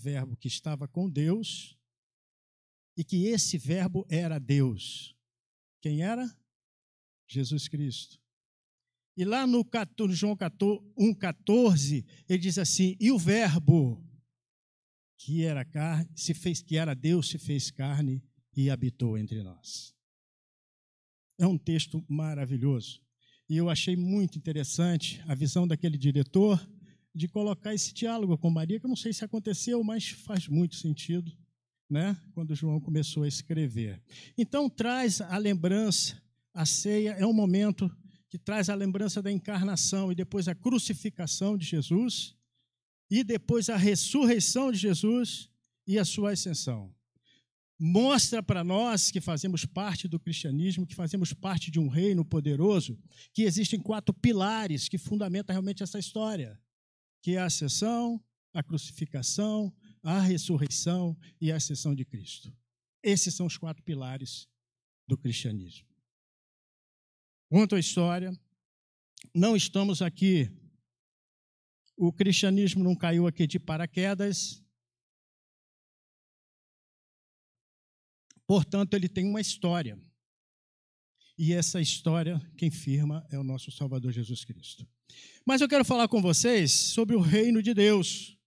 verbo que estava com Deus e que esse verbo era Deus. Quem era? Jesus Cristo. E lá no João 1,14, ele diz assim: e o verbo que era carne, que era Deus, se fez carne e habitou entre nós. É um texto maravilhoso. E eu achei muito interessante a visão daquele diretor de colocar esse diálogo com Maria, que eu não sei se aconteceu, mas faz muito sentido, né? Quando João começou a escrever. Então, traz a lembrança, a ceia é um momento que traz a lembrança da encarnação e depois a crucificação de Jesus e depois a ressurreição de Jesus e a sua ascensão. Mostra para nós que fazemos parte do cristianismo, que fazemos parte de um reino poderoso, que existem 4 pilares que fundamentam realmente essa história, que é a ascensão, a crucificação, a ressurreição e a ascensão de Cristo. Esses são os 4 pilares do cristianismo. Quanto à história, não estamos aqui, o cristianismo não caiu aqui de paraquedas, portanto, ele tem uma história. E essa história, quem firma é o nosso Salvador Jesus Cristo. Mas eu quero falar com vocês sobre o reino de Deus,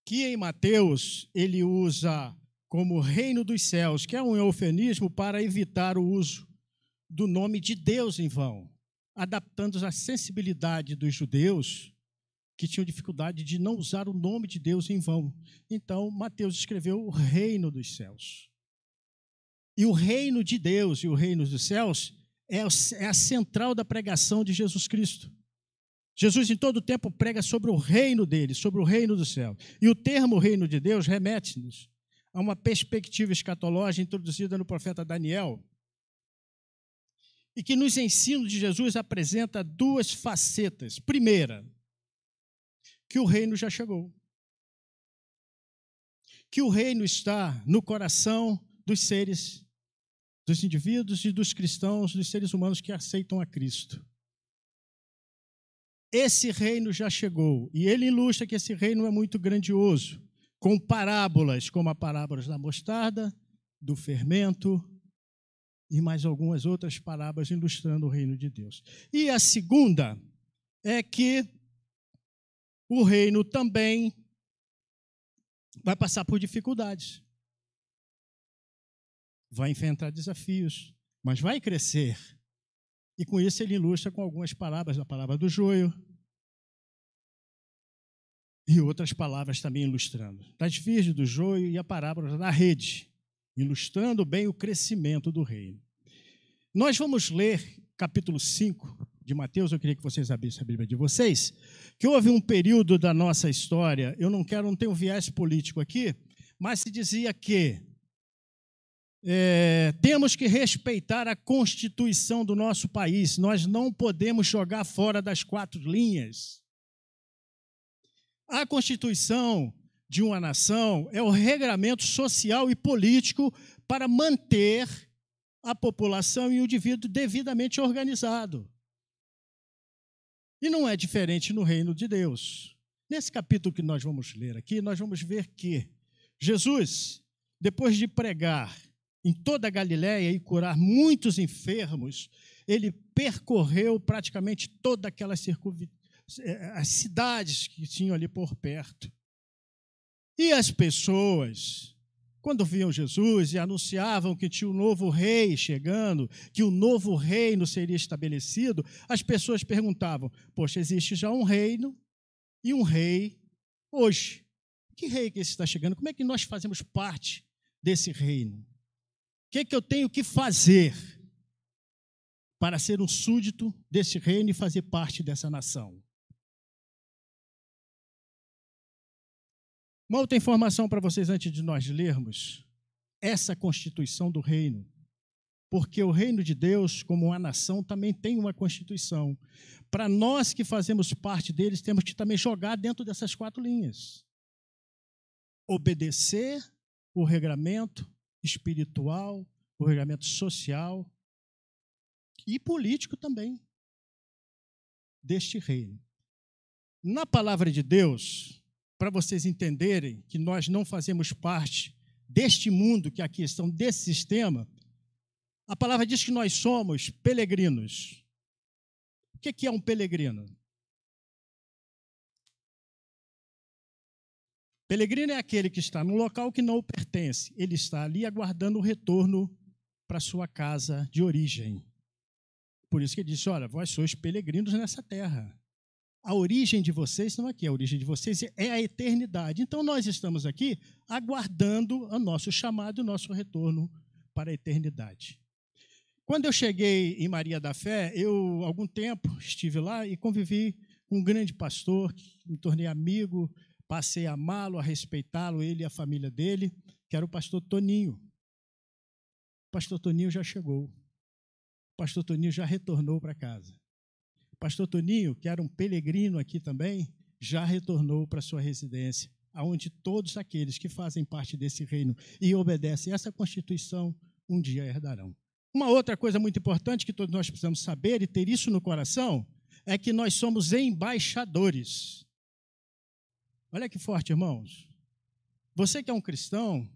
que em Mateus ele usa como reino dos céus, que é um eufemismo para evitar o uso do nome de Deus em vão, adaptando a sensibilidade dos judeus que tinham dificuldade de não usar o nome de Deus em vão. Então, Mateus escreveu o reino dos céus. E o reino de Deus e o reino dos céus é a central da pregação de Jesus Cristo. Jesus, em todo o tempo, prega sobre o reino dele, sobre o reino do céu. E o termo reino de Deus remete-nos a uma perspectiva escatológica introduzida no profeta Daniel, e que nos ensinos de Jesus apresenta 2 facetas. Primeira, que o reino já chegou. Que o reino está no coração dos seres, dos indivíduos e dos cristãos, dos seres humanos que aceitam a Cristo. Esse reino já chegou, e ele ilustra que esse reino é muito grandioso, com parábolas, como a parábola da mostarda, do fermento, e mais algumas outras parábolas ilustrando o reino de Deus. E a segunda é que o reino também vai passar por dificuldades. Vai enfrentar desafios, mas vai crescer. E com isso ele ilustra com algumas parábolas, a parábola do joio e outras palavras também ilustrando. Das virgens do joio e a parábola da rede, ilustrando bem o crescimento do reino. Nós vamos ler capítulo 5 de Mateus. Eu queria que vocês abrissem a Bíblia de vocês, que houve um período da nossa história, eu não tenho viés político aqui, mas se dizia que temos que respeitar a Constituição do nosso país, nós não podemos jogar fora das 4 linhas. A Constituição de uma nação é o regramento social e político para manter a população e o indivíduo devidamente organizado. E não é diferente no reino de Deus. Nesse capítulo que nós vamos ler aqui, nós vamos ver que Jesus, depois de pregar em toda a Galiléia e curar muitos enfermos, ele percorreu praticamente toda aquelas as cidades que tinham ali por perto. E as pessoas, quando viam Jesus e anunciavam que tinha um novo rei chegando, que o novo reino seria estabelecido, as pessoas perguntavam: poxa, existe já um reino e um rei hoje. Que rei que esse está chegando? Como é que nós fazemos parte desse reino? O que é que eu tenho que fazer para ser um súdito desse reino e fazer parte dessa nação? Uma outra informação para vocês antes de nós lermos essa constituição do reino, porque o reino de Deus, como uma nação, também tem uma constituição. Para nós que fazemos parte deles, temos que também jogar dentro dessas 4 linhas. Obedecer o regramento espiritual, o regramento social e político também deste reino. Na palavra de Deus, para vocês entenderem que nós não fazemos parte deste mundo que aqui estão, desse sistema, a palavra diz que nós somos peregrinos. O que é um peregrino? Peregrino é aquele que está num local que não o pertence. Ele está ali aguardando o retorno para a sua casa de origem. Por isso que ele disse, olha, vós sois peregrinos nessa terra. A origem de vocês não é aqui, a origem de vocês é a eternidade. Então, nós estamos aqui aguardando o nosso chamado, o nosso retorno para a eternidade. Quando eu cheguei em Maria da Fé, eu, algum tempo, estive lá e convivi com um grande pastor, me tornei amigo, passei a amá-lo, a respeitá-lo, ele e a família dele, que era o pastor Toninho. O pastor Toninho já chegou. O pastor Toninho já retornou para casa. O pastor Toninho, que era um peregrino aqui também, já retornou para sua residência, aonde todos aqueles que fazem parte desse reino e obedecem a essa Constituição, um dia herdarão. Uma outra coisa muito importante que todos nós precisamos saber e ter isso no coração é que nós somos embaixadores. Olha que forte, irmãos. Você que é um cristão,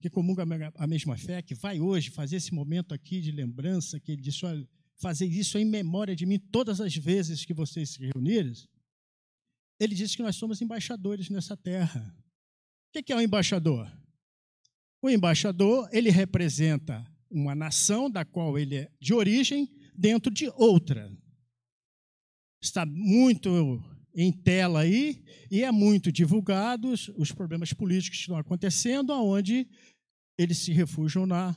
que comunga a mesma fé, que vai hoje fazer esse momento aqui de lembrança, que ele disse, olha, fazer isso em memória de mim todas as vezes que vocês se reunirem, ele disse que nós somos embaixadores nessa terra. O que é um embaixador? O embaixador, ele representa uma nação da qual ele é de origem dentro de outra. Está muito em tela aí, e é muito divulgado os problemas políticos que estão acontecendo, onde eles se refugiam na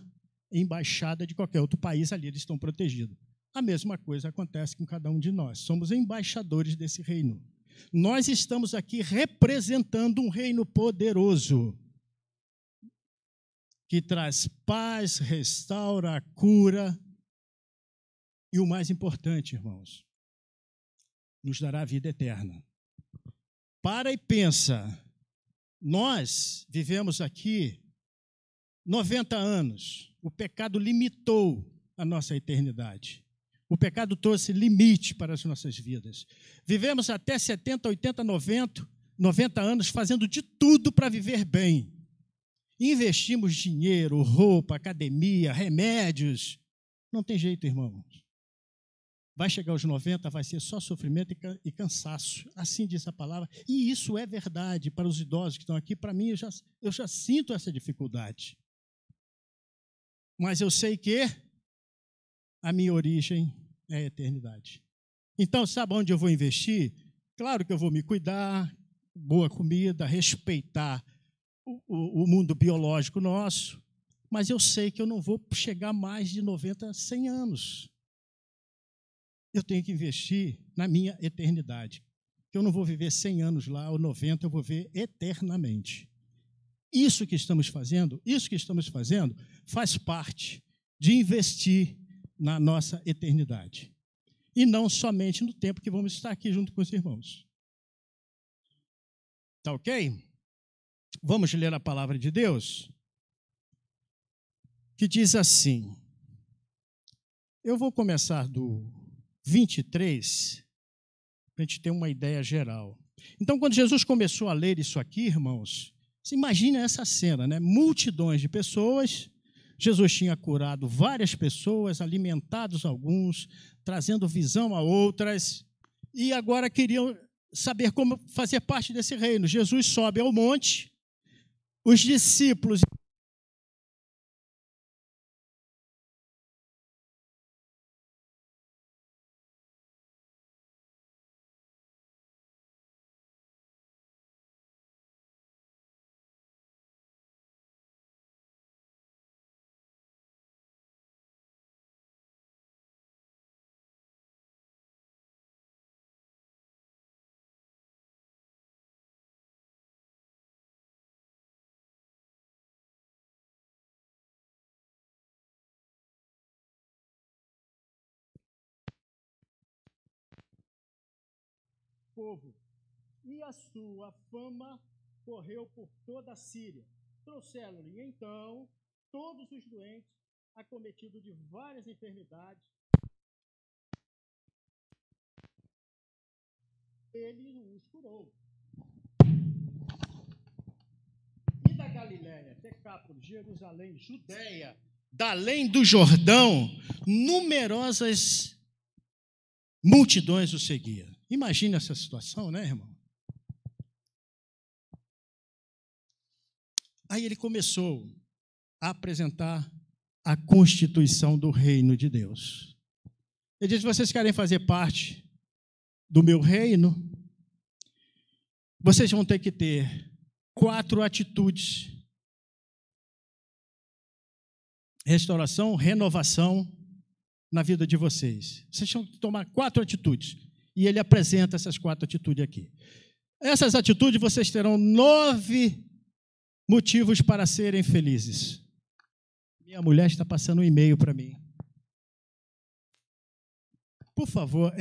embaixada de qualquer outro país, ali eles estão protegidos. A mesma coisa acontece com cada um de nós. Somos embaixadores desse reino. Nós estamos aqui representando um reino poderoso, que traz paz, restaura, cura, e o mais importante, irmãos, nos dará a vida eterna. Para e pensa, nós vivemos aqui 90 anos, o pecado limitou a nossa eternidade. O pecado trouxe limite para as nossas vidas. Vivemos até 70, 80, 90 anos fazendo de tudo para viver bem. Investimos dinheiro, roupa, academia, remédios. Não tem jeito, irmãos. Vai chegar aos 90, vai ser só sofrimento e cansaço. Assim diz a palavra. E isso é verdade para os idosos que estão aqui. Para mim, eu já sinto essa dificuldade. Mas eu sei que a minha origem é a eternidade. Então, sabe onde eu vou investir? Claro que eu vou me cuidar, boa comida, respeitar o mundo biológico nosso, mas eu sei que eu não vou chegar mais de 90, 100 anos. Eu tenho que investir na minha eternidade. Eu não vou viver 100 anos lá, ou 90, eu vou viver eternamente. Isso que estamos fazendo faz parte de investir na nossa eternidade. E não somente no tempo que vamos estar aqui junto com os irmãos. Tá ok? Vamos ler a palavra de Deus? Que diz assim. Eu vou começar do 23, para a gente ter uma ideia geral. Então, quando Jesus começou a ler isso aqui, irmãos, você imagina essa cena, né? Multidões de pessoas, Jesus tinha curado várias pessoas, alimentado alguns, trazendo visão a outras, e agora queriam saber como fazer parte desse reino. Jesus sobe ao monte, os discípulos... povo, e a sua fama correu por toda a Síria. Trouxeram-lhe, então, todos os doentes, acometidos de várias enfermidades. Ele os curou. Galiléia, Decápolis, Jerusalém, Judéia, da além do Jordão, numerosas multidões o seguiam. Imagina essa situação, né, irmão? Aí ele começou a apresentar a constituição do reino de Deus. Ele disse: vocês querem fazer parte do meu reino? Vocês vão ter que ter 4 atitudes: restauração, renovação na vida de vocês. Vocês vão tomar 4 atitudes. E ele apresenta essas 4 atitudes aqui. Essas atitudes vocês terão 9 motivos para serem felizes. Minha mulher está passando um e-mail para mim. Por favor,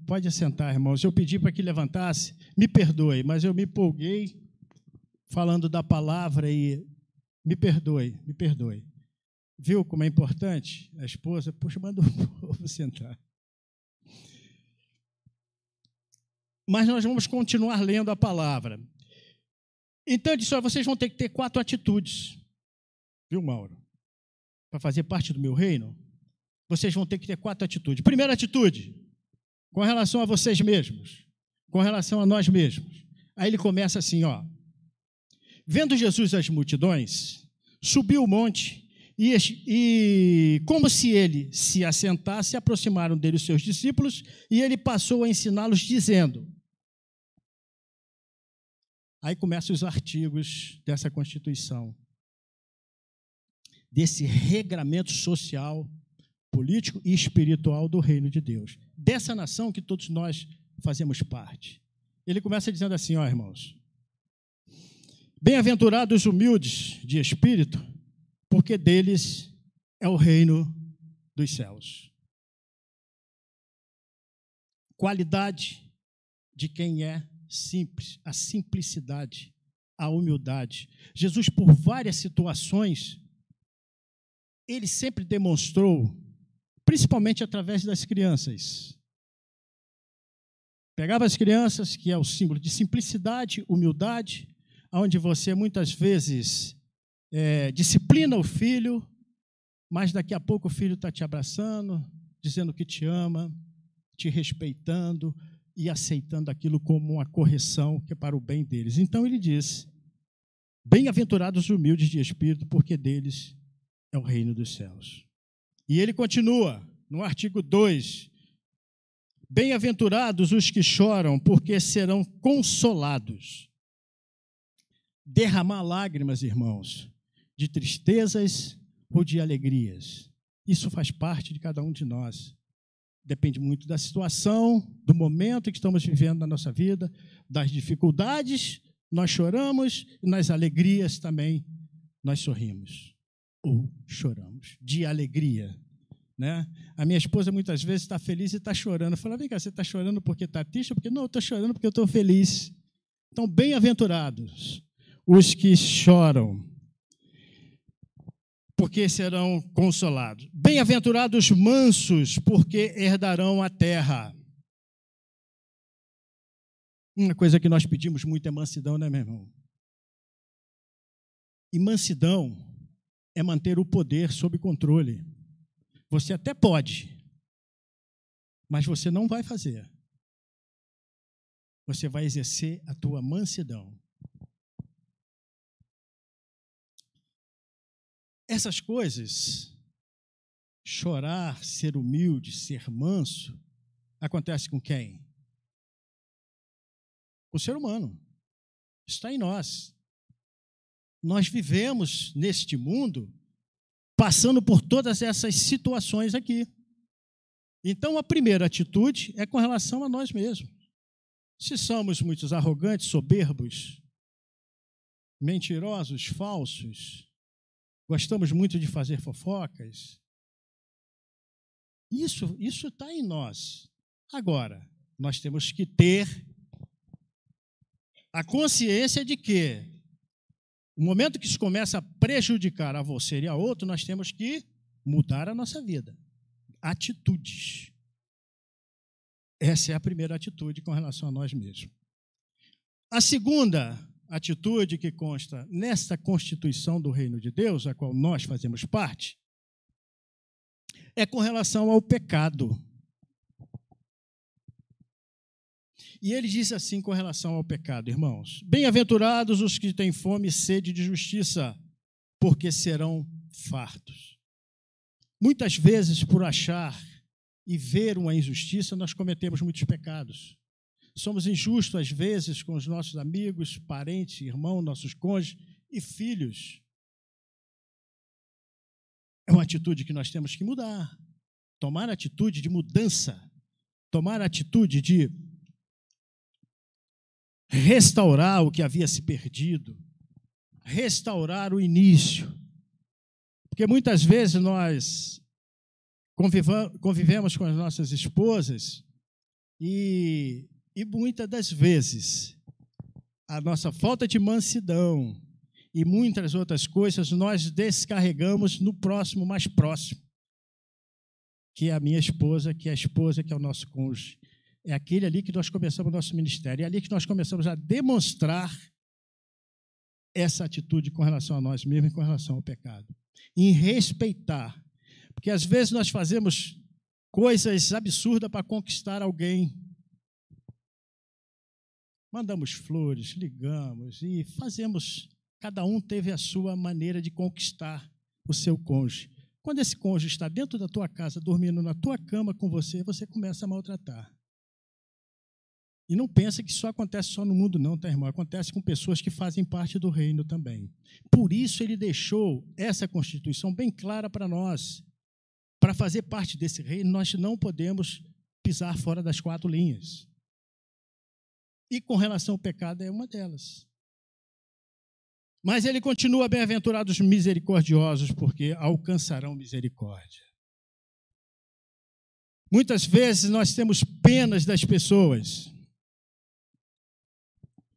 pode assentar, irmãos. Eu pedi para que levantasse, me perdoe, mas eu me empolguei falando da palavra e me perdoe. Viu como é importante? A esposa, puxa, manda o povo sentar. Mas nós vamos continuar lendo a palavra. Então, ele disse: vocês vão ter que ter 4 atitudes. Viu, Mauro? Para fazer parte do meu reino, vocês vão ter que ter 4 atitudes. Primeira atitude, com relação a vocês mesmos, com relação a nós mesmos. Aí ele começa assim, ó. Vendo Jesus as multidões, subiu o monte e como se ele se assentasse, se aproximaram dele os seus discípulos e ele passou a ensiná-los dizendo... Aí começam os artigos dessa Constituição, desse regramento social, político e espiritual do reino de Deus, dessa nação que todos nós fazemos parte. Ele começa dizendo assim, ó, irmãos: bem-aventurados os humildes de espírito, porque deles é o reino dos céus. Qualidade de quem é simples, a simplicidade, a humildade. Jesus, por várias situações, ele sempre demonstrou, principalmente através das crianças. Pegava as crianças, que é o símbolo de simplicidade, humildade, onde você muitas vezes disciplina o filho, mas daqui a pouco o filho está te abraçando, dizendo que te ama, te respeitando e aceitando aquilo como uma correção que é para o bem deles. Então ele diz: bem-aventurados os humildes de espírito, porque deles é o reino dos céus. E ele continua no artigo 2: bem-aventurados os que choram, porque serão consolados. Derramar lágrimas, irmãos, de tristezas ou de alegrias, isso faz parte de cada um de nós. Depende muito da situação, do momento que estamos vivendo na nossa vida, das dificuldades, nós choramos, e nas alegrias também nós sorrimos, ou choramos, de alegria, né? A minha esposa muitas vezes está feliz e está chorando. Eu falo: vem cá, você está chorando porque está triste? Porque não, eu estou chorando porque eu estou feliz. Então, bem-aventurados os que choram, porque serão consolados. Bem-aventurados os mansos, porque herdarão a terra. Uma coisa que nós pedimos muito é mansidão, né, meu irmão? E mansidão é manter o poder sob controle. Você até pode, mas você não vai fazer. Você vai exercer a tua mansidão. Essas coisas, chorar, ser humilde, ser manso, acontece com quem? Com o ser humano. Está em nós. Nós vivemos neste mundo passando por todas essas situações aqui. Então, a primeira atitude é com relação a nós mesmos. Se somos muito arrogantes, soberbos, mentirosos, falsos, gostamos muito de fazer fofocas, isso está em nós. Agora, nós temos que ter a consciência de que no momento que isso começa a prejudicar a você e a outro, nós temos que mudar a nossa vida. Atitudes. Essa é a primeira atitude com relação a nós mesmos. A segunda atitude que consta nesta constituição do reino de Deus, a qual nós fazemos parte, é com relação ao pecado. E ele diz assim com relação ao pecado, irmãos: bem-aventurados os que têm fome e sede de justiça, porque serão fartos. Muitas vezes, por achar e ver uma injustiça, nós cometemos muitos pecados. Somos injustos, às vezes, com os nossos amigos, parentes, irmãos, nossos cônjuges e filhos. É uma atitude que nós temos que mudar. Tomar atitude de mudança. Tomar atitude de restaurar o que havia se perdido. Restaurar o início. Porque muitas vezes nós convivemos com as nossas esposas e muitas das vezes a nossa falta de mansidão e muitas outras coisas nós descarregamos no próximo mais próximo, que é a minha esposa, que é a esposa, que é o nosso cônjuge. É aquele ali que nós começamos o nosso ministério, é ali que nós começamos a demonstrar essa atitude com relação a nós mesmos e com relação ao pecado. Em respeitar. Porque às vezes nós fazemos coisas absurdas para conquistar alguém. Mandamos flores, ligamos e fazemos. Cada um teve a sua maneira de conquistar o seu cônjuge. Quando esse cônjuge está dentro da tua casa, dormindo na tua cama com você, você começa a maltratar. E não pensa que isso acontece só no mundo não, tá, irmão? Acontece com pessoas que fazem parte do reino também. Por isso ele deixou essa Constituição bem clara para nós. Para fazer parte desse reino, nós não podemos pisar fora das 4 linhas. E com relação ao pecado é uma delas. Mas ele continua: bem-aventurados misericordiosos, porque alcançarão misericórdia. Muitas vezes nós temos penas das pessoas,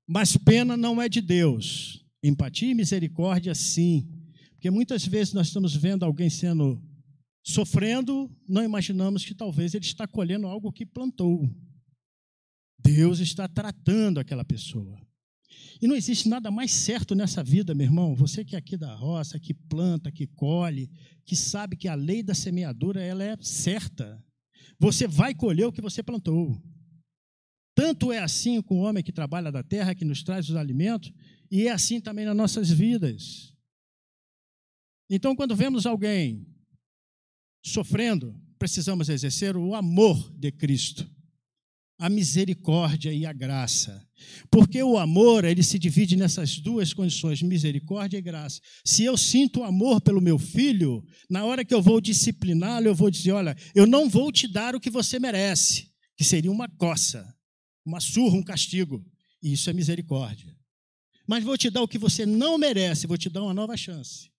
mas pena não é de Deus. Empatia e misericórdia, sim. Porque muitas vezes nós estamos vendo alguém sofrendo, não imaginamos que talvez ele está colhendo algo que plantou. Deus está tratando aquela pessoa. E não existe nada mais certo nessa vida, meu irmão. Você que é aqui da roça, que planta, que colhe, que sabe que a lei da semeadura ela é certa. Você vai colher o que você plantou. Tanto é assim com o homem que trabalha da terra, que nos traz os alimentos, e é assim também nas nossas vidas. Então, quando vemos alguém sofrendo, precisamos exercer o amor de Cristo, a misericórdia e a graça. Porque o amor, ele se divide nessas 2 condições, misericórdia e graça. Se eu sinto amor pelo meu filho, na hora que eu vou discipliná-lo, eu vou dizer: olha, eu não vou te dar o que você merece, que seria uma coça, uma surra, um castigo. E isso é misericórdia. Mas vou te dar o que você não merece, vou te dar uma nova chance.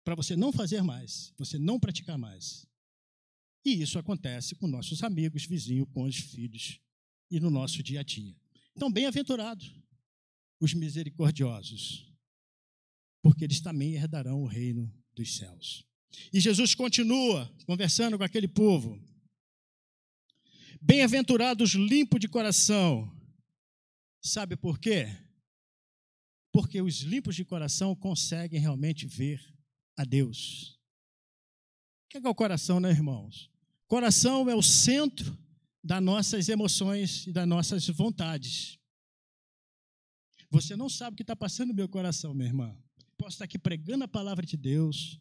Para você não fazer mais, você não praticar mais. E isso acontece com nossos amigos, vizinhos, cônjuges, filhos e no nosso dia a dia. Então, bem-aventurados os misericordiosos, porque eles também herdarão o reino dos céus. E Jesus continua conversando com aquele povo. Bem-aventurados limpos de coração. Sabe por quê? Porque os limpos de coração conseguem realmente ver a Deus. O que é o coração, né, irmãos? Coração é o centro das nossas emoções e das nossas vontades. Você não sabe o que está passando no meu coração, minha irmã. Posso estar aqui pregando a palavra de Deus.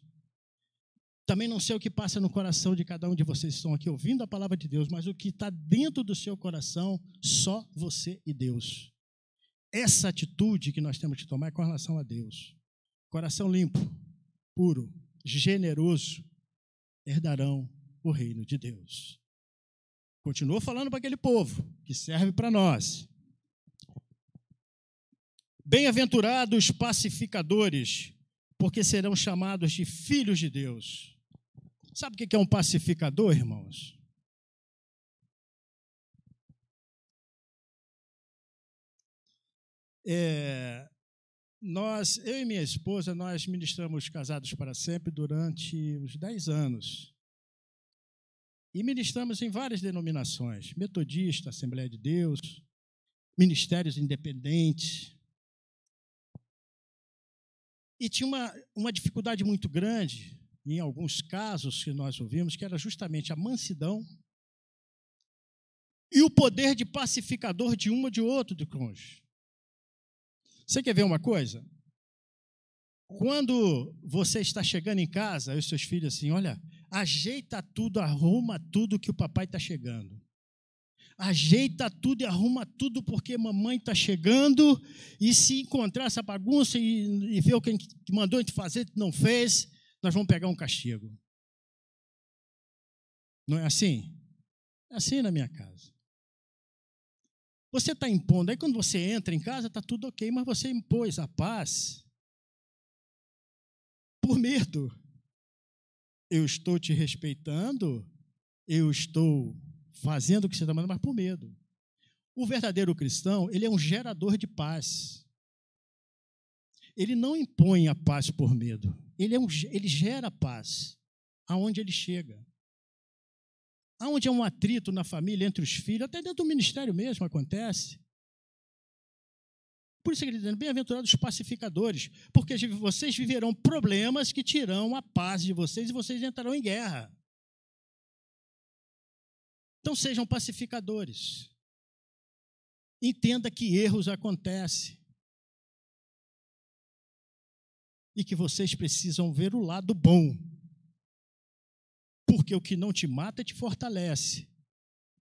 Também não sei o que passa no coração de cada um de vocês que estão aqui ouvindo a palavra de Deus, mas o que está dentro do seu coração, só você e Deus. Essa atitude que nós temos que tomar é com relação a Deus. Coração limpo, puro, generoso, herdarão o reino de Deus. Continua falando para aquele povo que serve para nós. Bem-aventurados pacificadores, porque serão chamados de filhos de Deus. Sabe o que é um pacificador, irmãos? Eu e minha esposa, nós ministramos Casados para Sempre durante uns 10 anos. E ministramos em várias denominações, metodista, Assembleia de Deus, ministérios independentes. E tinha uma dificuldade muito grande, em alguns casos que nós ouvimos, que era justamente a mansidão e o poder de pacificador de um ou de outro do cônjuge. Você quer ver uma coisa? Quando você está chegando em casa, aí os seus filhos assim, olha, ajeita tudo, arruma tudo que o papai está chegando. Ajeita tudo e arruma tudo porque mamãe está chegando, e se encontrar essa bagunça e ver o que mandou a gente fazer e não fez, nós vamos pegar um castigo. Não é assim? É assim na minha casa. Você está impondo, aí quando você entra em casa está tudo ok, mas você impôs a paz por medo. Eu estou te respeitando, eu estou fazendo o que você está mandando, mas por medo. O verdadeiro cristão, ele é um gerador de paz. Ele não impõe a paz por medo. Ele gera paz aonde ele chega. Aonde é um atrito na família, entre os filhos, até dentro do ministério mesmo acontece. Por isso que ele diz, bem-aventurados os pacificadores, porque vocês viverão problemas que tirarão a paz de vocês e vocês entrarão em guerra. Então sejam pacificadores. Entenda que erros acontecem. E que vocês precisam ver o lado bom. Porque o que não te mata te fortalece.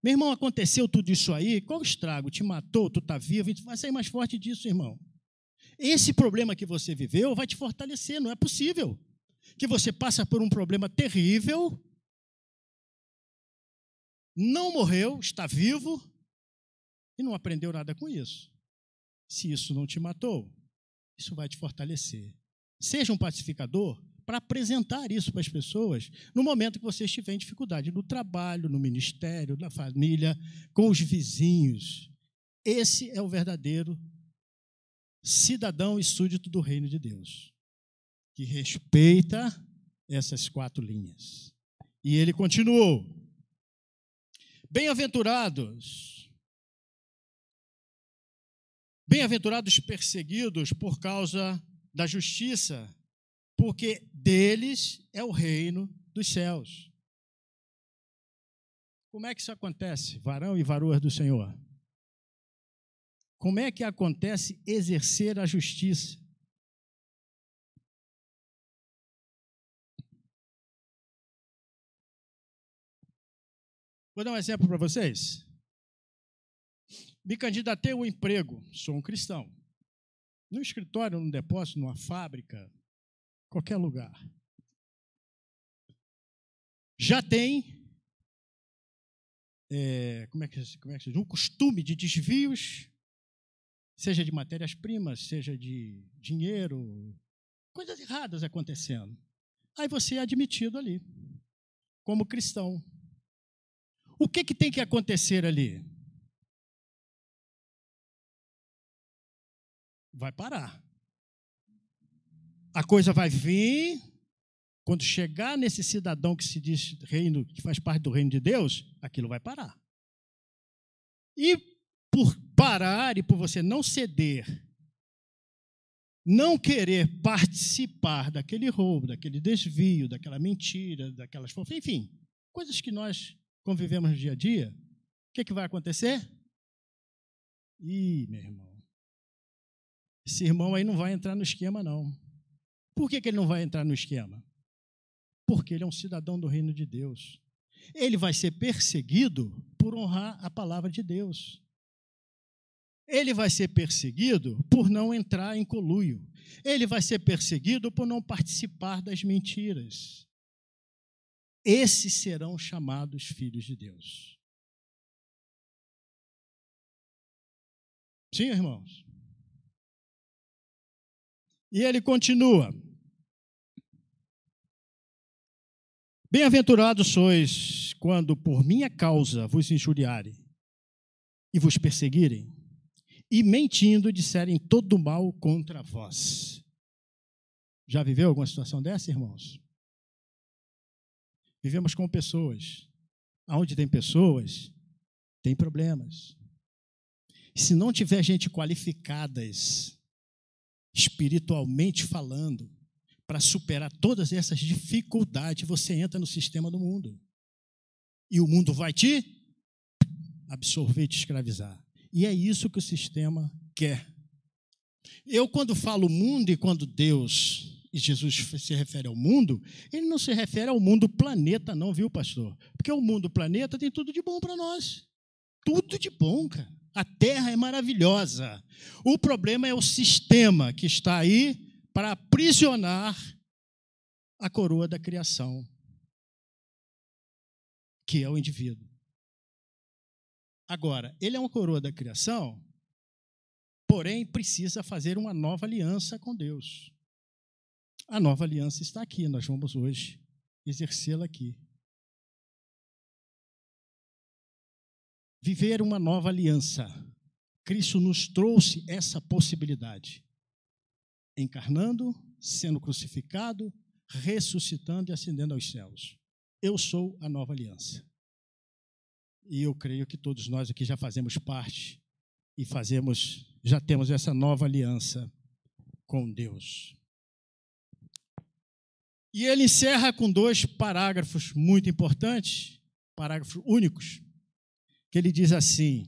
Meu irmão, aconteceu tudo isso aí, qual o estrago? Te matou, tu está vivo, a gente vai sair mais forte disso, irmão. Esse problema que você viveu vai te fortalecer, não é possível que você passe por um problema terrível, não morreu, está vivo e não aprendeu nada com isso. Se isso não te matou, isso vai te fortalecer. Seja um pacificador para apresentar isso para as pessoas no momento que você estiver em dificuldade, no trabalho, no ministério, na família, com os vizinhos. Esse é o verdadeiro cidadão e súdito do reino de Deus, que respeita essas 4 linhas. E ele continuou: bem-aventurados perseguidos por causa da justiça, porque deles é o reino dos céus. Como é que isso acontece, varão e varoas do Senhor? Como é que acontece exercer a justiça? Vou dar um exemplo para vocês. Me candidatei ao emprego, sou um cristão. Num escritório, num depósito, numa fábrica, qualquer lugar. Já tem um costume de desvios, seja de matérias-primas, seja de dinheiro, coisas erradas acontecendo. Aí você é admitido ali, como cristão. O que tem que acontecer ali? Vai parar. A coisa vai vir, quando chegar nesse cidadão que se diz reino, que faz parte do reino de Deus, aquilo vai parar. E por parar e por você não ceder, não querer participar daquele roubo, daquele desvio, daquela mentira, daquelas fofas, enfim, coisas que nós convivemos no dia a dia, o que vai acontecer? Meu irmão, esse irmão aí não vai entrar no esquema, não. Por que ele não vai entrar no esquema? Porque ele é um cidadão do reino de Deus. Ele vai ser perseguido por honrar a palavra de Deus. Ele vai ser perseguido por não entrar em conluio. Ele vai ser perseguido por não participar das mentiras. Esses serão chamados filhos de Deus. Sim, irmãos? E ele continua: bem-aventurados sois quando por minha causa vos injuriarem e vos perseguirem, e mentindo disserem todo mal contra vós. Já viveu alguma situação dessa, irmãos? Vivemos com pessoas. Onde tem pessoas, tem problemas. Se não tiver gente qualificadas espiritualmente falando, para superar todas essas dificuldades, você entra no sistema do mundo. E o mundo vai te absorver e te escravizar. E é isso que o sistema quer. Eu, quando falo mundo e quando Deus e Jesus se refere ao mundo, ele não se refere ao mundo planeta não, viu, pastor? Porque o mundo planeta tem tudo de bom para nós. Tudo de bom, cara. A Terra é maravilhosa. O problema é o sistema que está aí para aprisionar a coroa da criação, que é o indivíduo. Agora, ele é uma coroa da criação, porém precisa fazer uma nova aliança com Deus. A nova aliança está aqui, nós vamos hoje exercê-la aqui. Viver uma nova aliança. Cristo nos trouxe essa possibilidade. Encarnando, sendo crucificado, ressuscitando e ascendendo aos céus. Eu sou a nova aliança. E eu creio que todos nós aqui já fazemos parte e já temos essa nova aliança com Deus. E ele encerra com 2 parágrafos muito importantes, parágrafos únicos, que ele diz assim: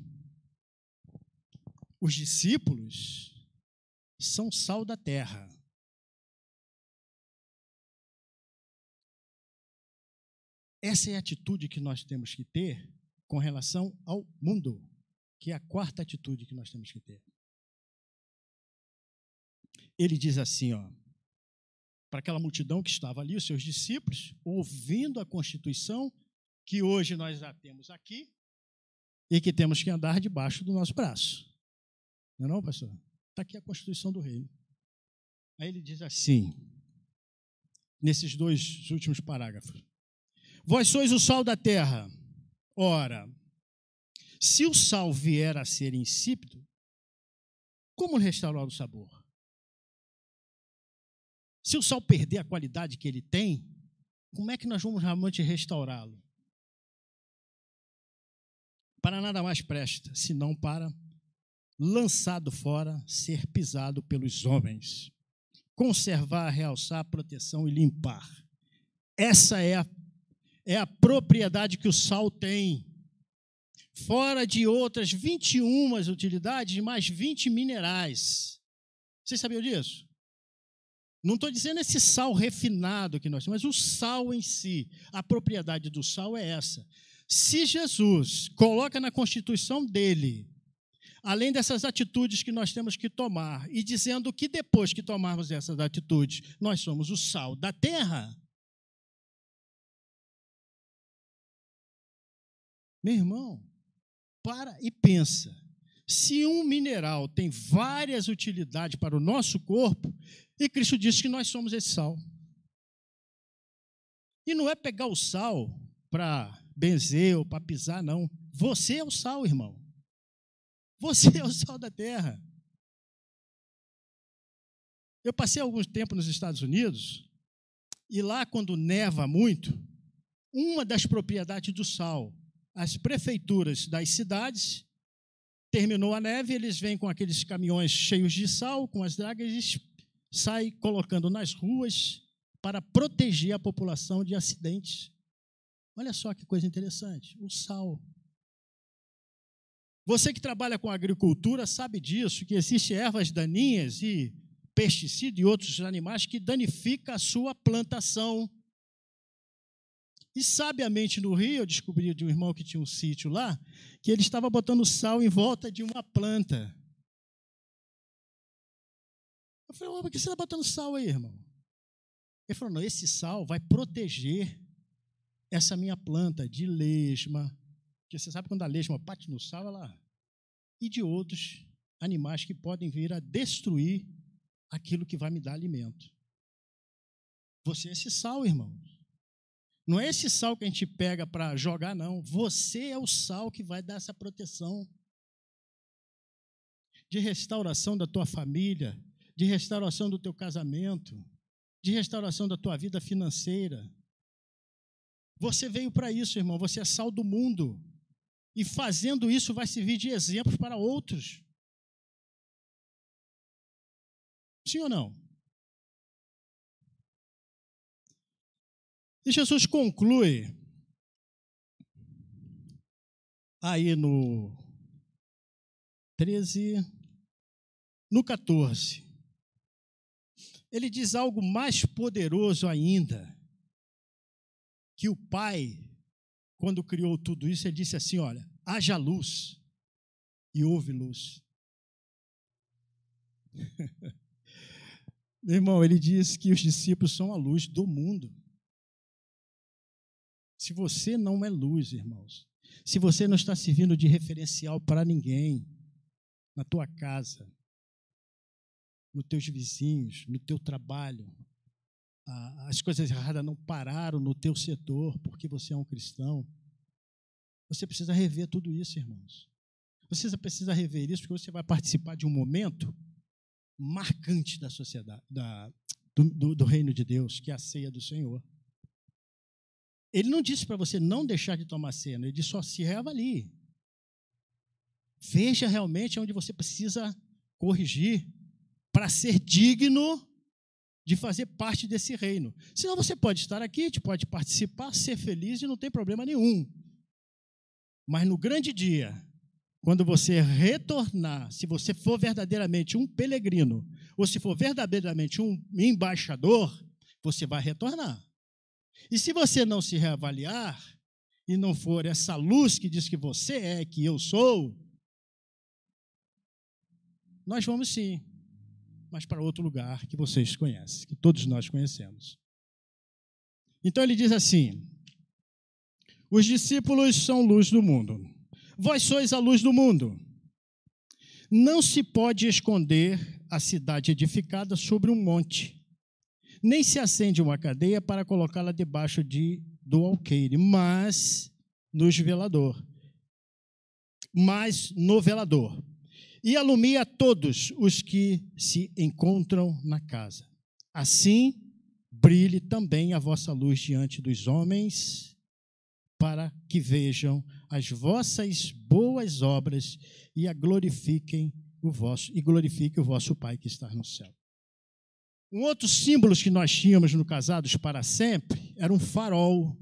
os discípulos são sal da terra. Essa é a atitude que nós temos que ter com relação ao mundo, que é a 4ª atitude que nós temos que ter. Ele diz assim, para aquela multidão que estava ali, os seus discípulos, ouvindo a Constituição, que hoje nós já temos aqui, e que temos que andar debaixo do nosso braço. Não é não, pastor? Está aqui a Constituição do Reino. Aí ele diz assim, nesses 2 últimos parágrafos: vós sois o sal da terra. Ora, se o sal vier a ser insípido, como restaurar o sabor? Se o sal perder a qualidade que ele tem, como é que nós vamos realmente restaurá-lo? Para nada mais presta, senão para, lançado fora, ser pisado pelos homens. Conservar, realçar, proteção e limpar. Essa é a propriedade que o sal tem. Fora de outras 21 utilidades, mais 20 minerais. Vocês sabiam disso? Não estou dizendo esse sal refinado que nós temos, mas o sal em si. A propriedade do sal é essa. Se Jesus coloca na Constituição dele, além dessas atitudes que nós temos que tomar, e dizendo que depois que tomarmos essas atitudes, nós somos o sal da terra, meu irmão, para e pensa. Se um mineral tem várias utilidades para o nosso corpo, e Cristo disse que nós somos esse sal. E não é pegar o sal para benzer ou para pisar, não. Você é o sal, irmão. Você é o sal da terra. Eu passei algum tempo nos Estados Unidos, e lá, quando neva muito, uma das propriedades do sal, as prefeituras das cidades, terminou a neve, eles vêm com aqueles caminhões cheios de sal, com as dragas, e saem colocando nas ruas para proteger a população de acidentes. Olha só que coisa interessante, o sal. Você que trabalha com agricultura sabe disso, que existem ervas daninhas e pesticidas e outros animais que danificam a sua plantação. E sabiamente no Rio, eu descobri de um irmão que tinha um sítio lá, que ele estava botando sal em volta de uma planta. Eu falei, por que você está botando sal aí, irmão? Ele falou, não, esse sal vai proteger essa minha planta de lesma, porque você sabe quando a lesma bate no sal, e de outros animais que podem vir a destruir aquilo que vai me dar alimento. Você é esse sal, irmão. Não é esse sal que a gente pega para jogar, não. Você é o sal que vai dar essa proteção de restauração da tua família, de restauração do teu casamento, de restauração da tua vida financeira. Você veio para isso, irmão. Você é sal do mundo. E fazendo isso vai servir de exemplo para outros. Sim ou não? E Jesus conclui aí no 13, no 14. Ele diz algo mais poderoso ainda, que o Pai, quando criou tudo isso, ele disse assim, olha, haja luz, e houve luz. Meu irmão, ele diz que os discípulos são a luz do mundo. Se você não é luz, irmãos, se você não está servindo de referencial para ninguém, na tua casa, nos teus vizinhos, no teu trabalho, as coisas erradas não pararam no teu setor porque você é um cristão, você precisa rever tudo isso, irmãos. Você precisa rever isso porque você vai participar de um momento marcante da sociedade, do reino de Deus, que é a ceia do Senhor. Ele não disse para você não deixar de tomar cena, ele disse só se reavalie. Veja realmente onde você precisa corrigir para ser digno de fazer parte desse reino. Senão você pode estar aqui, pode participar, ser feliz e não tem problema nenhum. Mas no grande dia, quando você retornar, se você for verdadeiramente um peregrino, ou se for verdadeiramente um embaixador, você vai retornar. E se você não se reavaliar, e não for essa luz que diz que você é, que eu sou, nós vamos sim, mas para outro lugar que vocês conhecem, que todos nós conhecemos. Então ele diz assim, os discípulos são luz do mundo. Vós sois a luz do mundo. Não se pode esconder a cidade edificada sobre um monte, nem se acende uma cadeia para colocá-la debaixo do alqueire, mas no velador, e alumia a todos os que se encontram na casa. Assim, brilhe também a vossa luz diante dos homens, para que vejam as vossas boas obras e glorifiquem o vosso Pai que está no céu. Um outro símbolo que nós tínhamos no Casados para Sempre era um farol.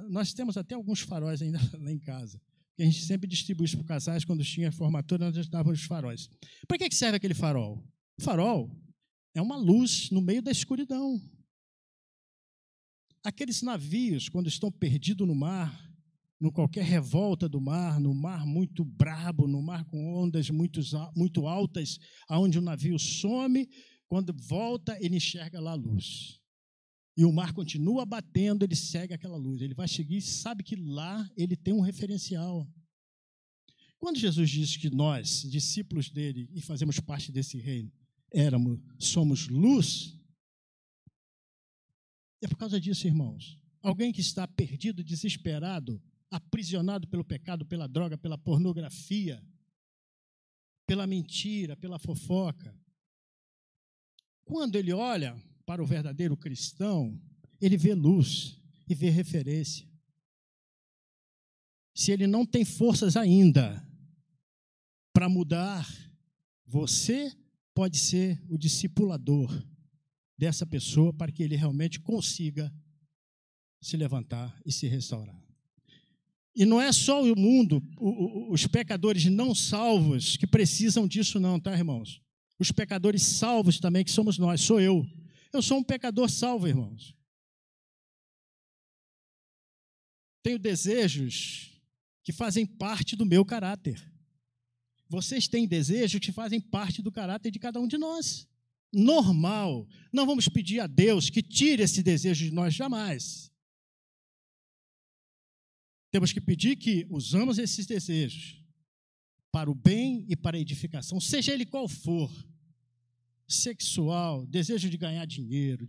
Nós temos até alguns faróis ainda lá em casa, que a gente sempre distribui para os casais, quando tinha formatura, nós dávamos os faróis. Para que serve aquele farol? O farol é uma luz no meio da escuridão. Aqueles navios, quando estão perdidos no mar, em qualquer revolta do mar, no mar muito brabo, no mar com ondas muito altas, onde o navio some, quando volta, ele enxerga lá a luz. E o mar continua batendo, ele segue aquela luz. Ele vai seguir e sabe que lá ele tem um referencial. Quando Jesus disse que nós, discípulos dele, e fazemos parte desse reino, somos luz, é por causa disso, irmãos. Alguém que está perdido, desesperado, aprisionado pelo pecado, pela droga, pela pornografia, pela mentira, pela fofoca. Quando ele olha para o verdadeiro cristão, ele vê luz e vê referência. Se ele não tem forças ainda para mudar, você pode ser o discipulador dessa pessoa para que ele realmente consiga se levantar e se restaurar. E não é só o mundo, os pecadores não salvos que precisam disso não, tá, irmãos? Os pecadores salvos também, que somos nós, sou eu. Eu sou um pecador salvo, irmãos. Tenho desejos que fazem parte do meu caráter. Vocês têm desejos que fazem parte do caráter de cada um de nós. Normal. Não vamos pedir a Deus que tire esse desejo de nós jamais. Temos que pedir que usamos esses desejos para o bem e para a edificação, seja ele qual for. Sexual, desejo de ganhar dinheiro,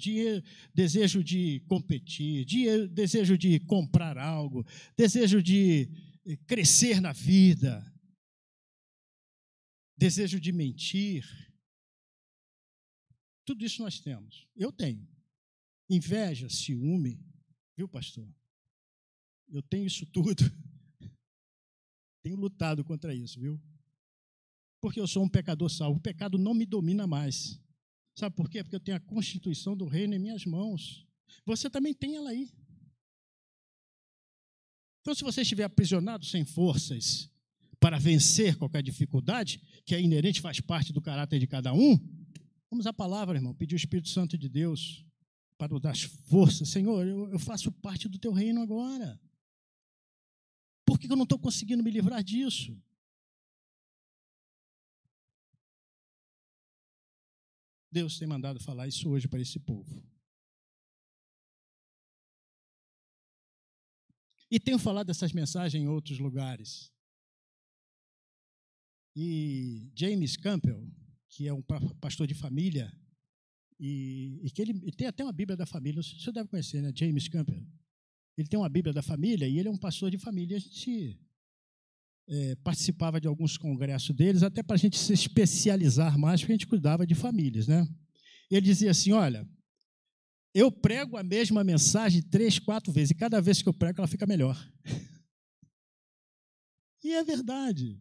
desejo de competir, desejo de comprar algo, desejo de crescer na vida, desejo de mentir. Tudo isso nós temos. Eu tenho. Inveja, ciúme, viu, pastor? Eu tenho isso tudo. Tenho lutado contra isso, viu? Porque eu sou um pecador salvo. O pecado não me domina mais. Sabe por quê? Porque eu tenho a constituição do reino em minhas mãos. Você também tem ela aí. Então, se você estiver aprisionado sem forças para vencer qualquer dificuldade, que é inerente, faz parte do caráter de cada um, vamos à palavra, irmão, pedir o Espírito Santo de Deus para nos dar forças. Senhor, eu faço parte do teu reino agora. Por que eu não estou conseguindo me livrar disso? Deus tem mandado falar isso hoje para esse povo. E tenho falado dessas mensagens em outros lugares. E James Campbell, que é um pastor de família, e que ele tem até uma Bíblia da família, você deve conhecer, né? James Campbell. Ele tem uma Bíblia da família e ele é um pastor de família. A gente participava de alguns congressos deles, até para a gente se especializar mais, porque a gente cuidava de famílias, né? Ele dizia assim, olha, eu prego a mesma mensagem 3, 4 vezes, e cada vez que eu prego ela fica melhor. E é verdade.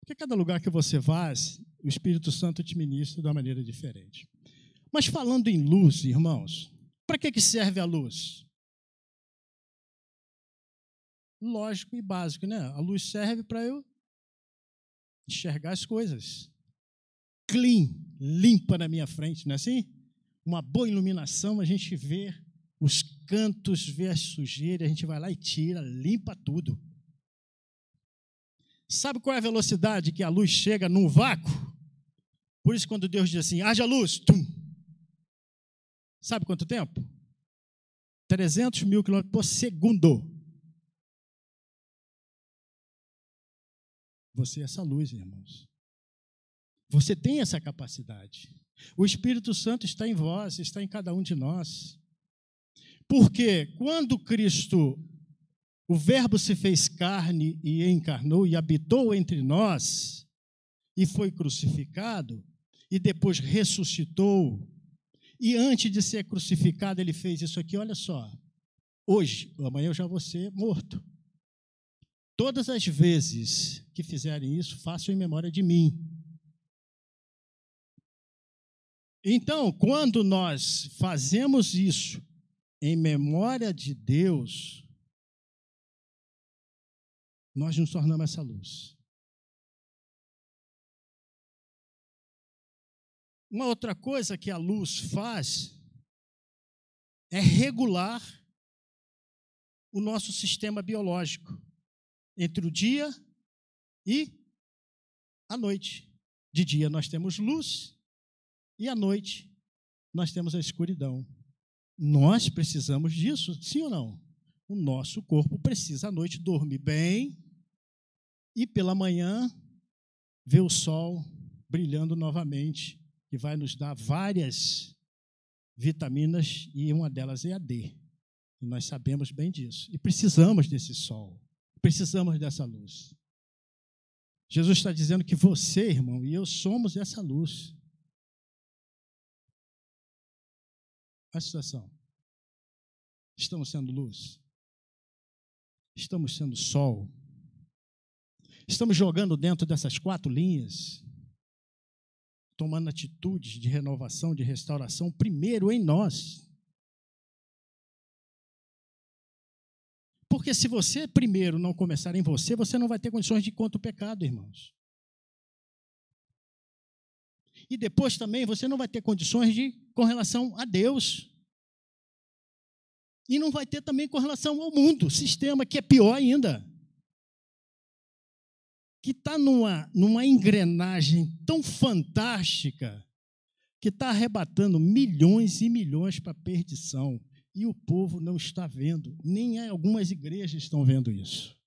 Porque cada lugar que você vai, o Espírito Santo te ministra de uma maneira diferente. Mas falando em luz, irmãos, para que serve a luz? Lógico e básico, né? A luz serve para eu enxergar as coisas. Clean, limpa na minha frente, não é assim? Uma boa iluminação, a gente vê os cantos, vê as sujeiras, a gente vai lá e tira, limpa tudo. Sabe qual é a velocidade que a luz chega num vácuo? Por isso, quando Deus diz assim, haja luz, tum. Sabe quanto tempo? 300 mil quilômetros por segundo. Você é essa luz, irmãos. Você tem essa capacidade. O Espírito Santo está em vós, está em cada um de nós. Porque quando Cristo, o Verbo se fez carne e encarnou e habitou entre nós, e foi crucificado, e depois ressuscitou, e antes de ser crucificado ele fez isso aqui, olha só, hoje, amanhã eu já vou ser morto. Todas as vezes que fizerem isso, façam em memória de mim. Então, quando nós fazemos isso em memória de Deus, nós nos tornamos essa luz. Uma outra coisa que a luz faz é regular o nosso sistema biológico entre o dia e a noite. De dia nós temos luz e à noite nós temos a escuridão. Nós precisamos disso, sim ou não? O nosso corpo precisa à noite dormir bem e pela manhã ver o sol brilhando novamente, que vai nos dar várias vitaminas e uma delas é a D. E nós sabemos bem disso. E precisamos desse sol, precisamos dessa luz. Jesus está dizendo que você, irmão, e eu somos essa luz. A situação. Estamos sendo luz. Estamos sendo sol. Estamos jogando dentro dessas 4 linhas, tomando atitudes de renovação, de restauração, primeiro em nós. Porque se você primeiro não começar em você, você não vai ter condições de ir contra o pecado, irmãos. E depois também você não vai ter condições com relação a Deus. E não vai ter também com relação ao mundo, sistema que é pior ainda. Que está numa engrenagem tão fantástica que está arrebatando milhões e milhões para a perdição. E o povo não está vendo, nem algumas igrejas estão vendo isso.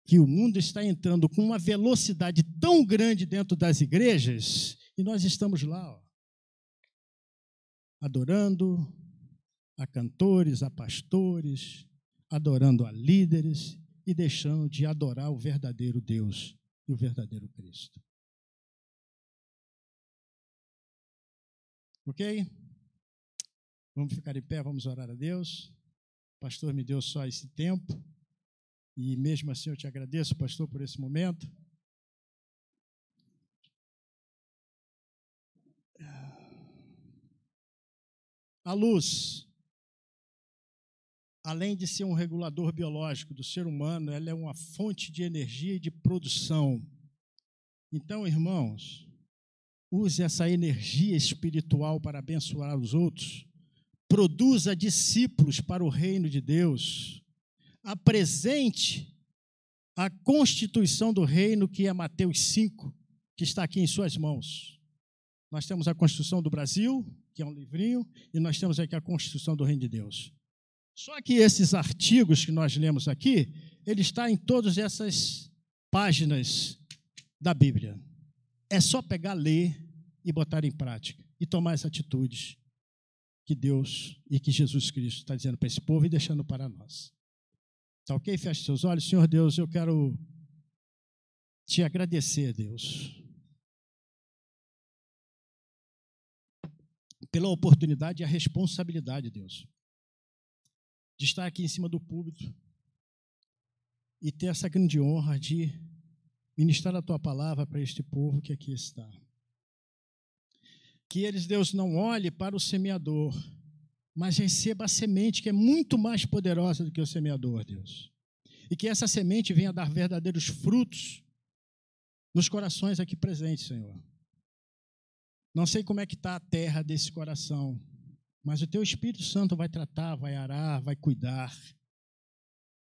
Que o mundo está entrando com uma velocidade tão grande dentro das igrejas, e nós estamos lá, ó, adorando a cantores, a pastores, adorando a líderes e deixando de adorar o verdadeiro Deus e o verdadeiro Cristo. Ok? Vamos ficar em pé, vamos orar a Deus. O pastor me deu só esse tempo. E mesmo assim eu te agradeço, pastor, por esse momento. A luz, além de ser um regulador biológico do ser humano, ela é uma fonte de energia e de produção. Então, irmãos, use essa energia espiritual para abençoar os outros. Produza discípulos para o reino de Deus. Apresente a constituição do reino, que é Mateus 5, que está aqui em suas mãos. Nós temos a Constituição do Brasil, que é um livrinho, e nós temos aqui a Constituição do Reino de Deus. Só que esses artigos que nós lemos aqui, ele está em todas essas páginas da Bíblia. É só pegar, ler e botar em prática, e tomar as atitudes que Deus e que Jesus Cristo está dizendo para esse povo e deixando para nós. Tá ok? Feche seus olhos. Senhor Deus, eu quero te agradecer, Deus, pela oportunidade e a responsabilidade, Deus, de estar aqui em cima do púlpito e ter essa grande honra de ministrar a tua palavra para este povo que aqui está. Que eles, Deus, não olhe para o semeador, mas receba a semente que é muito mais poderosa do que o semeador, Deus. E que essa semente venha dar verdadeiros frutos nos corações aqui presentes, Senhor. Não sei como é que está a terra desse coração, mas o teu Espírito Santo vai tratar, vai arar, vai cuidar,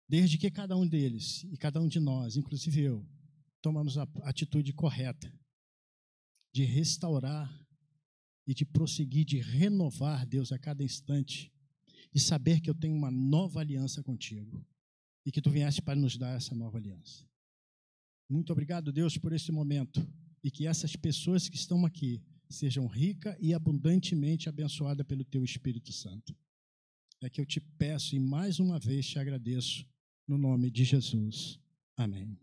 desde que cada um deles e cada um de nós, inclusive eu, tomamos a atitude correta de restaurar e de prosseguir, de renovar, Deus, a cada instante, e saber que eu tenho uma nova aliança contigo e que tu vieste para nos dar essa nova aliança. Muito obrigado, Deus, por esse momento, e que essas pessoas que estão aqui sejam ricas e abundantemente abençoadas pelo teu Espírito Santo. É que eu te peço e mais uma vez te agradeço, no nome de Jesus. Amém.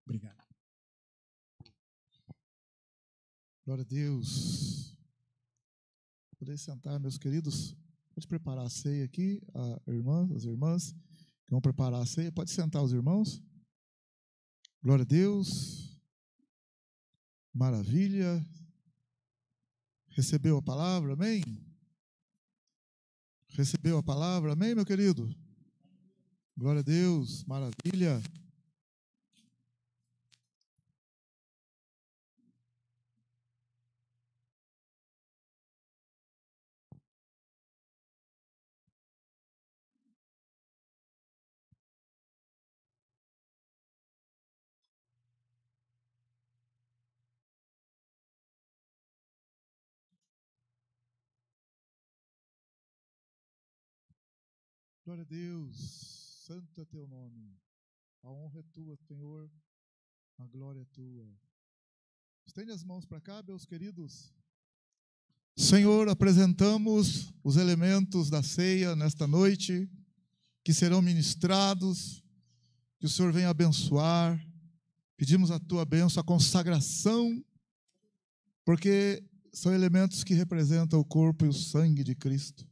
Obrigado. Glória a Deus. Poder sentar, meus queridos. Pode preparar a ceia aqui, as irmãs que vão preparar a ceia. Pode sentar os irmãos. Glória a Deus. Maravilha. Recebeu a palavra, amém? Recebeu a palavra, amém, meu querido? Glória a Deus, maravilha. Glória a Deus, santo é teu nome, a honra é tua, Senhor, a glória é tua. Estende as mãos para cá, meus queridos. Senhor, apresentamos os elementos da ceia nesta noite, que serão ministrados, que o Senhor venha abençoar. Pedimos a tua bênção, a consagração, porque são elementos que representam o corpo e o sangue de Cristo.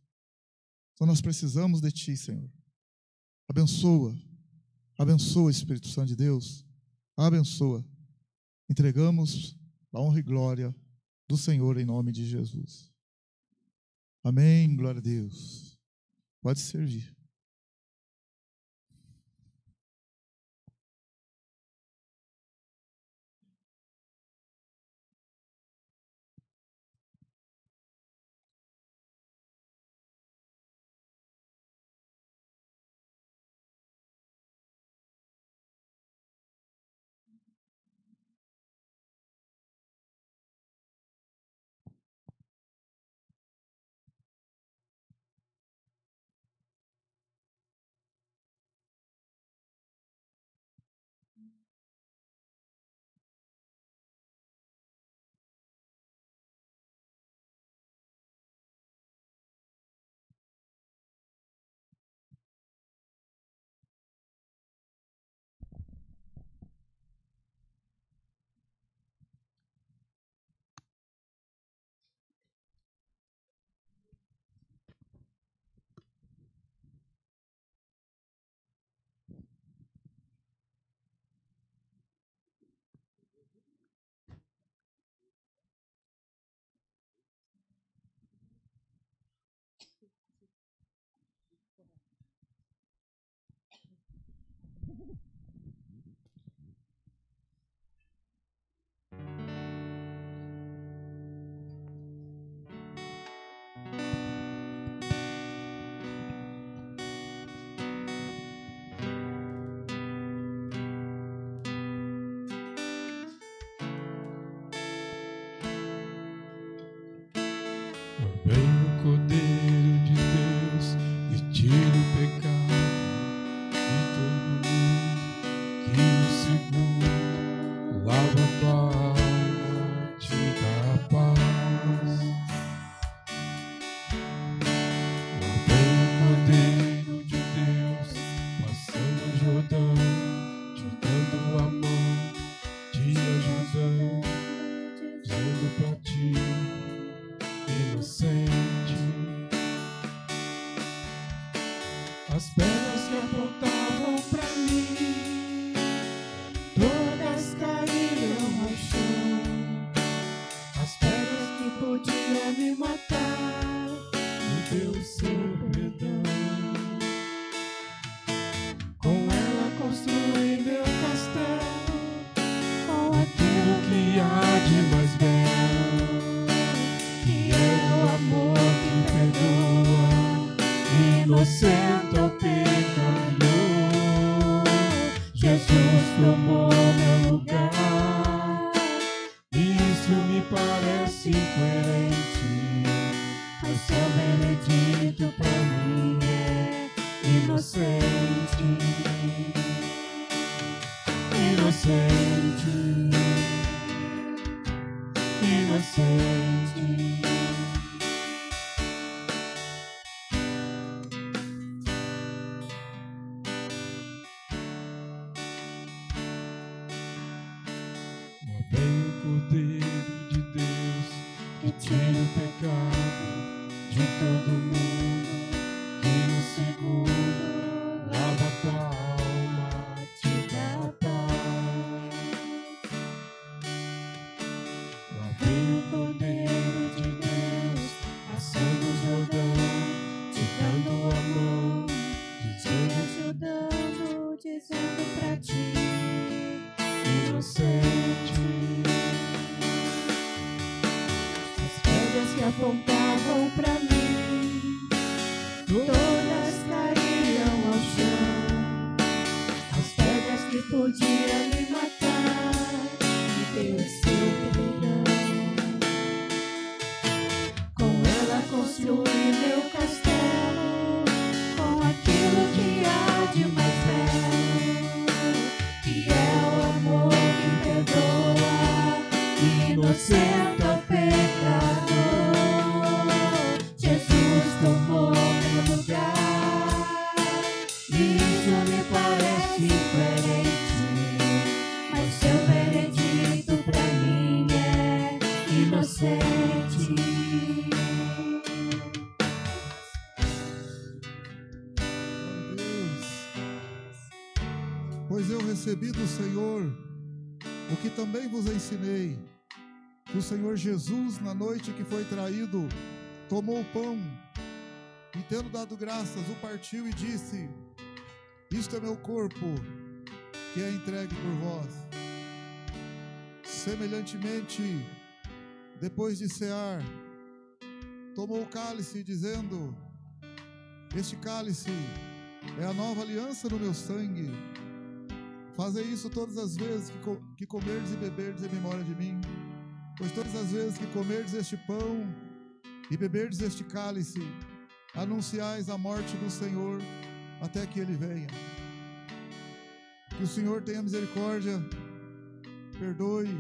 Então nós precisamos de ti, Senhor. Abençoa, abençoa, Espírito Santo de Deus, abençoa. Entregamos a honra e glória do Senhor em nome de Jesus. Amém, glória a Deus. Pode servir. tomou meu lugar. Isso me parece incoerente, mas seu veredito pra mim é inocente. Inocente. Inocente. Vem o Cordeiro de Deus que tira o pecado de todo mundo, que no segundo lava tua alma, te dá paz. Lá vem o Cordeiro de Deus, passando o Jordão, te dando a mão, dizendo pra ti, inocente. As pedras que apontavam pra mim, todas caíram ao chão. As pedras que podiam me matar, me deu o seu perdão. Com ela construí meu castelo, com aquilo que há de mais belo, que é o amor que perdoa, inocenta o pecador. Jesus tomou meu lugar. Isso me parece incoerente, mas seu veredito pra mim é inocente. Pois eu recebi do Senhor o que também vos ensinei, que o Senhor Jesus, na noite que foi traído, tomou o pão e, tendo dado graças, o partiu e disse: isto é meu corpo, que é entregue por vós. Semelhantemente, depois de cear, tomou o cálice, dizendo: este cálice é a nova aliança no meu sangue. Fazei isso todas as vezes que comerdes e beberdes em memória de mim. Pois todas as vezes que comerdes este pão e beberdes este cálice, anunciais a morte do Senhor até que Ele venha. Que o Senhor tenha misericórdia, perdoe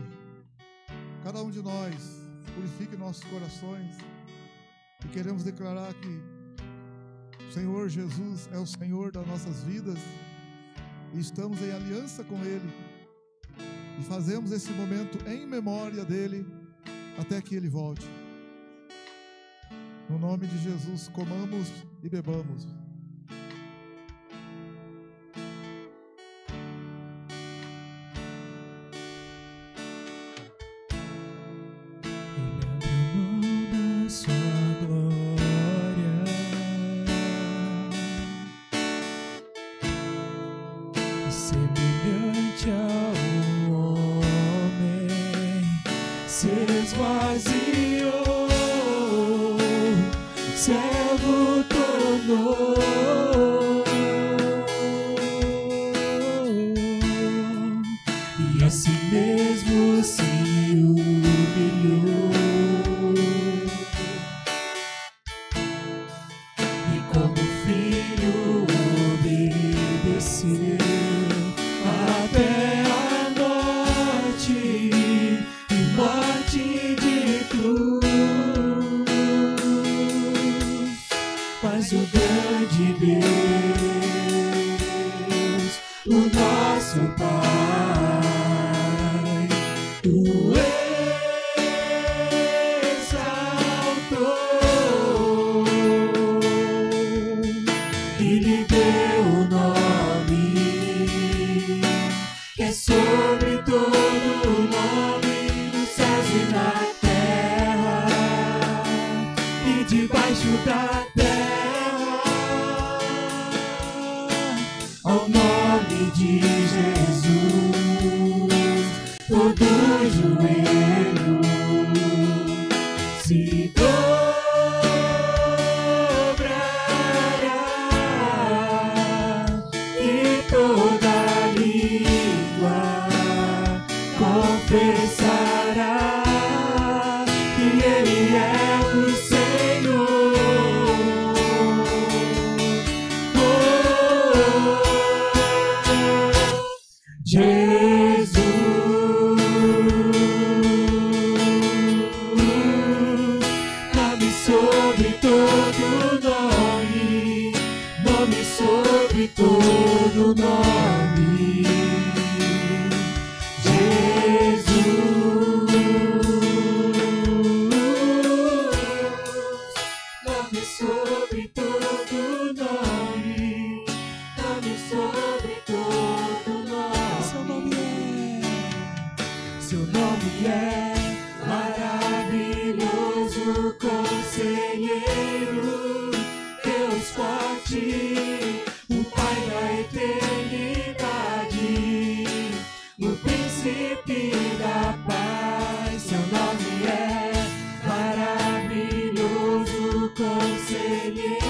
cada um de nós, purifique nossos corações. E queremos declarar que o Senhor Jesus é o Senhor das nossas vidas. E estamos em aliança com Ele, e fazemos esse momento em memória dEle, até que Ele volte. No nome de Jesus, comamos e bebamos. Ele abriu mão da sua glória e, semelhante a homem, se esvaziou, servo tornou, e a si mesmo se humilhou, e como filho obedeceu até a morte, e morte de cruz. Mas o grande Deus, o nosso Pai, o exaltou e lhe deu o nome que é sobre todo nome, nos céus e na terra e debaixo da terra. Ao nome de Jesus, todo joelho se dobrará e toda língua confessará que Ele é o Senhor. Jesus, nome sobre todo nome, nome sobre todo nome. Jesus, nome sobre todo nome, nome sobre todo nome. Seu nome é maravilhoso, conselheiro, Deus forte, o Pai da eternidade, o príncipe da paz. Seu nome é maravilhoso, conselheiro,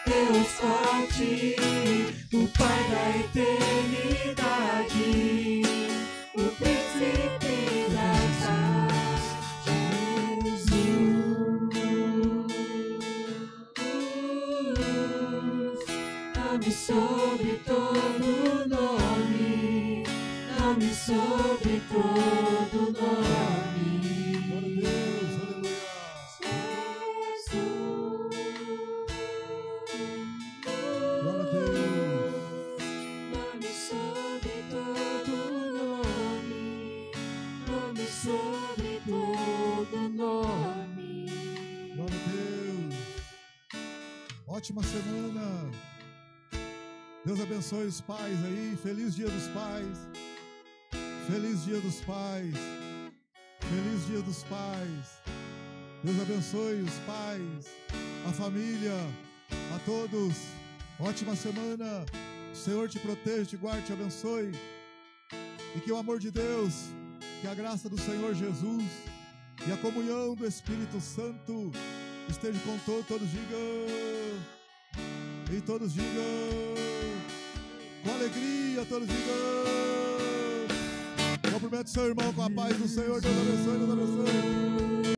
Deus forte, o Pai da eternidade, o príncipe da paz. Jesus, nome sobre todo nome, nome sobre todo nome. Glória a Deus, aleluia. Glória a Deus. Nome sobre todo nome, nome sobre todo nome. Glória a Deus. Ótima semana. Deus abençoe os pais aí. Feliz Dia dos Pais. Feliz Dia dos Pais. Feliz Dia dos Pais. Deus abençoe os pais, a família, a todos. Ótima semana. O Senhor te proteja, te guarde, te abençoe. E que o amor de Deus, que a graça do Senhor Jesus e a comunhão do Espírito Santo esteja com todos. Todos digam. E todos digam. Com alegria, todos digam. Cumprimente seu irmão com a paz do Senhor. Deus abençoe, Deus abençoe.